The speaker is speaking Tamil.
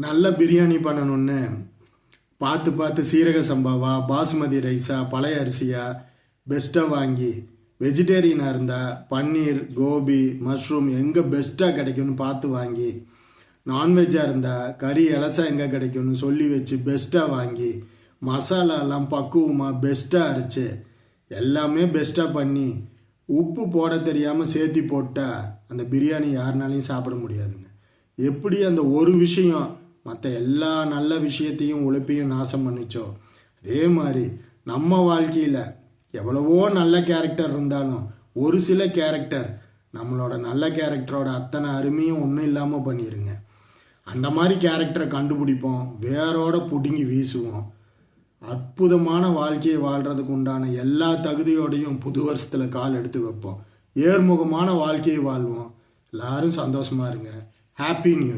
நல்ல பிரியாணி பண்ணணும்னு பார்த்து பார்த்து சீரக சம்பாவா பாசுமதி ரைஸா பழைய அரிசியா பெஸ்ட்டாக வாங்கி வெஜிடேரியனாக இருந்தால் பன்னீர் கோபி மஷ்ரூம் எங்கே பெஸ்ட்டாக கிடைக்கும்னு பார்த்து வாங்கி நான்வெஜ்ஜாக இருந்தால் கறி இலசா எங்கே கிடைக்கும்னு சொல்லி வச்சு பெஸ்ட்டாக வாங்கி மசாலாலாம் பக்குவமாக பெஸ்ட்டாக அரைச்சு எல்லாமே பெஸ்ட்டாக பண்ணி உப்பு போட தெரியாமல் சேர்த்தி போட்டால் அந்த பிரியாணி யாருனாலையும் சாப்பிட முடியாதுங்க. எப்படி அந்த ஒரு விஷயம் மற்ற எல்லா நல்ல விஷயத்தையும் உழைப்பையும் நாசம் பண்ணிச்சோ, அதே மாதிரி நம்ம வாழ்க்கையில் எவ்வளவோ நல்ல கேரக்டர் இருந்தாலும் ஒரு சில கேரக்டர் நம்மளோட நல்ல கேரக்டரோட அத்தனை அருமையும் ஒன்றும் இல்லாமல் பண்ணிடுங்க. அந்த மாதிரி கேரக்டரை கண்டுபிடிப்போம், வேரோட பிடுங்கி வீசுவோம். அற்புதமான வாழ்க்கையை வாழ்கிறதுக்கு உண்டான எல்லா தகுதியோடையும் புது வருஷத்தில் கால் எடுத்து வைப்போம். ஏர்முகமான வாழ்க்கையை வாழ்வோம். எல்லாரும் சந்தோஷமாக இருங்க. Happy new year.